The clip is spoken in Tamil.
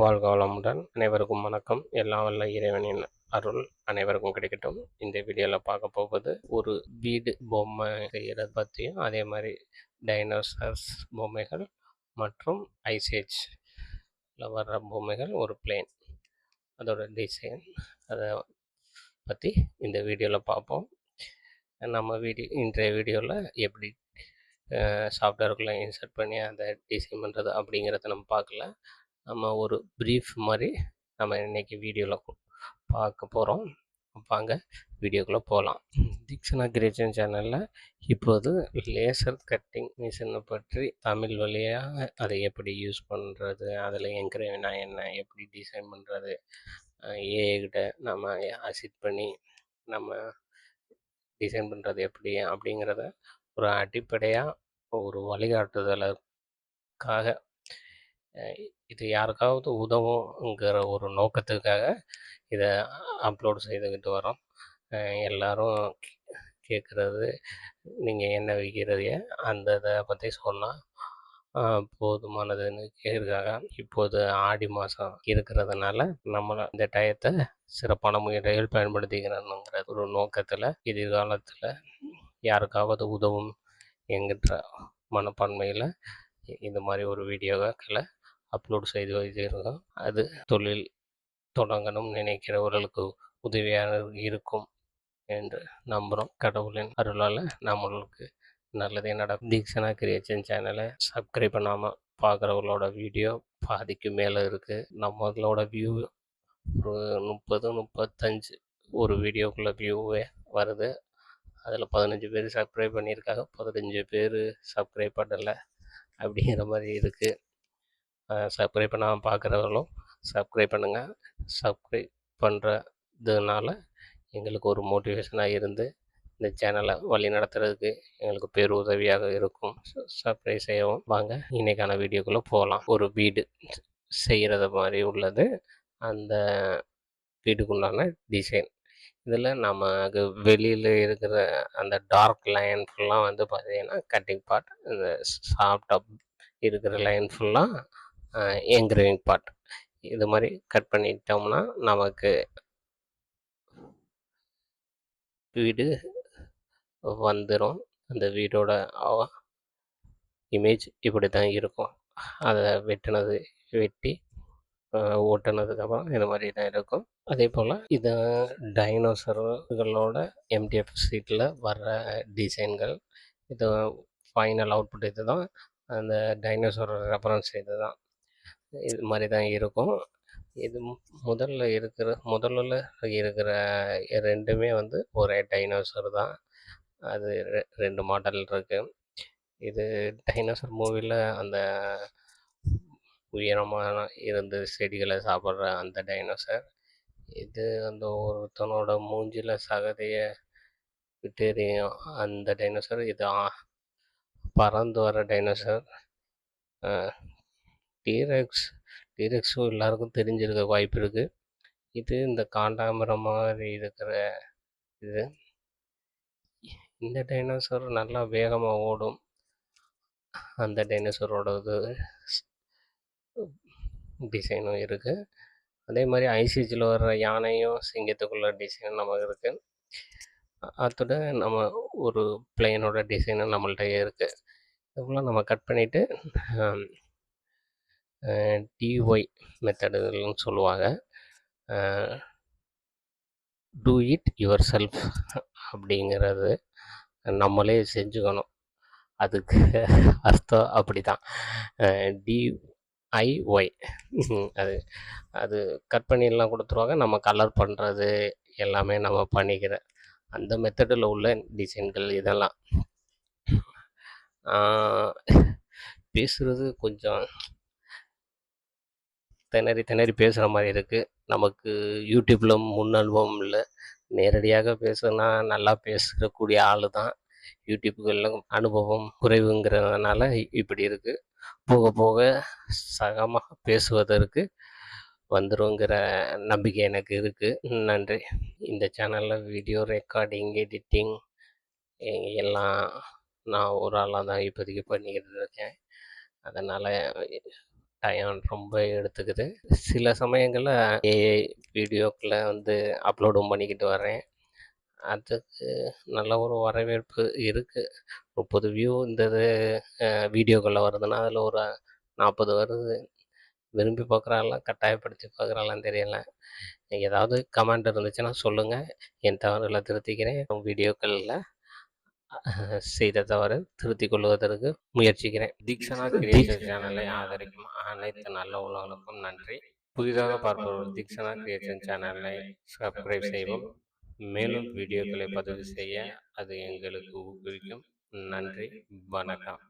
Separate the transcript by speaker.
Speaker 1: வாழ்க வளமுடன். அனைவருக்கும் வணக்கம். எல்லாம் வல்ல இறைவனின் அருள் அனைவருக்கும் கிடைக்கட்டும். இந்த வீடியோவில் பார்க்க போவது ஒரு வீடு பொம்மை செய்கிறது பற்றியும், அதே மாதிரி டைனோசர்ஸ் பொம்மைகள் மற்றும் ஐசேஜில் வர்ற பொம்மைகள், ஒரு பிளேன் அதோட டிசைன், அதை பற்றி இந்த வீடியோவில் பார்ப்போம். நம்ம இன்றைய வீடியோவில் எப்படி சாஃப்ட்வேருக்குள்ளே இன்சர்ட் பண்ணி அதை டிசைன் பண்ணுறது அப்படிங்கிறத நம்ம பார்க்கல. நம்ம ஒரு ப்ரீஃப் மாதிரி நம்ம இன்றைக்கி வீடியோவில் பார்க்க போகிறோம். வாங்க வீடியோக்குள்ளே போகலாம். தீக்ஷனா கிரியேஷன் சேனலில் இப்போது லேசர் கட்டிங் மிஷினை பற்றி தமிழ் வழியாக அதை எப்படி யூஸ் பண்ணுறது, அதில் என்கிரேவினா என்ன, எப்படி டிசைன் பண்ணுறது, ஏகிட்ட நம்ம அசிட் பண்ணி நம்ம டிசைன் பண்ணுறது எப்படி அப்படிங்கிறத ஒரு அடிப்படையாக ஒரு வழிகாட்டுதலுக்காக, இது யாருக்காவது உதவுங்கிற ஒரு நோக்கத்துக்காக இதை அப்லோட் செய்துக்கிட்டு வரோம். எல்லோரும் கேட்குறது, நீங்கள் என்ன விற்கிறதைய அந்த இதை பற்றி சொன்னால் போதுமானதுன்னு கேட்குறாங்க. இப்போது ஆடி மாதம் இருக்கிறதுனால நம்மளை இந்த டயத்தை சிறப்பான முறையில் பயன்படுத்திக்கிறணுங்கிற ஒரு நோக்கத்தில் எதிர்காலத்தில் யாருக்காவது உதவும் என்கின்ற மனப்பான்மையில் இந்த மாதிரி ஒரு வீடியோக்களை அப்லோட் செய்து வைத்திருக்கோம். அது தொழில் தொடங்கணும் நினைக்கிறவர்களுக்கு உதவியாக இருக்கும் என்று நம்புகிறோம். கடவுளின் அருளால் நம்மளுக்கு நல்லதே நடக்கும். தீக்ஷனா கிரியேஷன் சேனலை சப்ஸ்கிரைப் பண்ணாமல் பார்க்குறவங்களோட வீடியோ பாதிக்கு மேலே இருக்குது. நம்மளோட வியூ ஒரு 30-35 ஒரு வீடியோக்குள்ளே வியூவே வருது. அதில் 15 பேர் சப்ஸ்கிரைப் பண்ணியிருக்காங்க, 15 பேர் சப்ஸ்கிரைப் பண்ணலை அப்படிங்கிற மாதிரி இருக்குது. சப்ஸ்கிரைப் பண்ணாமல் பார்க்குறவங்களும் சப்ஸ்கிரைப் பண்ணுங்கள். சப்ஸ்கிரைப் பண்ணுறதுனால எங்களுக்கு ஒரு மோட்டிவேஷனாக இருந்து இந்த சேனலை வழி நடத்துறதுக்கு எங்களுக்கு பேருதவியாக இருக்கும். சப்ஸ்கிரைப் செய்யவும். வாங்க இன்றைக்கான வீடியோக்குள்ளே போகலாம். ஒரு வீடு செய்கிறது மாதிரி உள்ளது. அந்த வீடுக்குண்டான டிசைன் இதில் நமக்கு வெளியில் இருக்கிற அந்த டார்க் லைன் ஃபுல்லாக வந்து பார்த்திங்கன்னா கட்டிங் பார்ட், இந்த சாஃப்டாக இருக்கிற லைன் ஃபுல்லாக என்கிரேவிங் பார்ட். இது மாதிரி கட் பண்ணிட்டோம்னா நமக்கு வீடு வந்துடும். அந்த வீடோட இமேஜ் இப்படி தான் இருக்கும். அதை வெட்டி ஓட்டுனதுக்கப்புறம் இது மாதிரி தான் இருக்கும். அதே போல் இது டைனோசர்களோட எம்டிஎஃப் ஷீட்டில் வர்ற டிசைன்கள். இது ஃபைனல் அவுட்புட். இது தான் அந்த டைனோசர் ரெஃபரன்ஸ். இது தான் இது மாதிரி தான் இருக்கும். இது முதல்ல இருக்கிற ரெண்டுமே வந்து ஒரே டைனோசர் தான். அது 2 மாடல் இருக்குது. இது டைனோசர் மூவியில் அந்த உயரமான இருந்து செடிகளை சாப்பிட்ற அந்த டைனோசர். இது அந்த ஒருத்தனோட மூஞ்சில் சகதியை விட்டு எறியும் அந்த டைனோசர். இது பறந்து வர டைனோசர். டீரெக்ஸும் எல்லாருக்கும் தெரிஞ்சிருக்க வாய்ப்பு இருக்குது. இது இந்த காண்டாமிரம் மாதிரி இருக்கிற இது. இந்த டைனோசர் நல்லா வேகமாக ஓடும். அந்த டைனோசரோடது டிசைனும் இருக்குது. அதே மாதிரி ஐசிஜியில் வர்ற யானையும் சிங்கத்துக்குள்ள டிசைனும் நமக்கு இருக்குது. அதோட நம்ம ஒரு பிளேனோட டிசைனும் நம்மள்கிட்ட இருக்குது. இதுக்குள்ள நம்ம கட் பண்ணிவிட்டு டிஒய் மெத்தடுன்னு சொல்லுவாங்க. டூ இட் யுவர் செல்ஃப் அப்படிங்கிறது நம்மளே செஞ்சுக்கணும். அதுக்கு அர்த்தம் அப்படி தான். டிஐஒய் அது கட் பண்ணிலாம் கொடுத்துருவாங்க. நம்ம கலர் பண்ணுறது எல்லாமே நம்ம பண்ணிக்கிற அந்த மெத்தடில் உள்ள டிசைன்கள் இதெல்லாம். பேசுகிறது கொஞ்சம் திணறி பேசுகிற மாதிரி இருக்குது. நமக்கு யூடியூப்பில் முன் அனுபவம் இல்லை. நேரடியாக பேசுனா நல்லா பேசக்கூடிய ஆள் தான். யூடியூப்புகளில் அனுபவம் குறைவுங்கிறதுனால இப்படி இருக்குது. போக போக சகமாக பேசுவதற்கு வந்துருங்கிற நம்பிக்கை எனக்கு இருக்குது. நன்றி. இந்த சேனலில் வீடியோ ரெக்கார்டிங், எடிட்டிங் எல்லாம் நான் ஒரு ஆளாக தான் இப்போதைக்கு பண்ணிக்கிட்டு இருக்கேன். அதனால் டைம் ரொம்ப எடுத்துக்குது. சில சமயங்கள்ல ஏஐ வீடியோக்கள அப்லோடும் பண்ணிக்கிட்டு வரேன். அதுக்கு நல்ல ஒரு வரவேற்பு இருக்கு. 30 வியூ இந்த இது வீடியோக்கள்ல வருதுன்னா, அதில ஒரு 40 வருது. விரும்பி பார்க்குறாங்களா? கட்டாயப்படுத்தி பார்க்குறாங்களான்னு தெரியல. ஏதாவது கமெண்ட் இருந்துச்சுன்னா சொல்லுங்க. என் தவறுகள திருத்திக்கிறேன். வீடியோக்கள்ல செய்த தவறு திருத்திக் கொள்வதற்கு முயற்சிக்கிறேன். தீக்ஷனா கிரியேஷன் சேனலை ஆதரிக்கும் அனைத்து நல்ல உள்ளவங்களுக்கும் நன்றி. புதிதாக பார்ப்பவர்கள் தீக்ஷனா கிரியேஷன் சேனலை சப்ஸ்கிரைப் செய்வோம். மேலும் வீடியோக்களை பதிவு செய்ய அது எங்களுக்கு ஊக்குவிக்கும். நன்றி, வணக்கம்.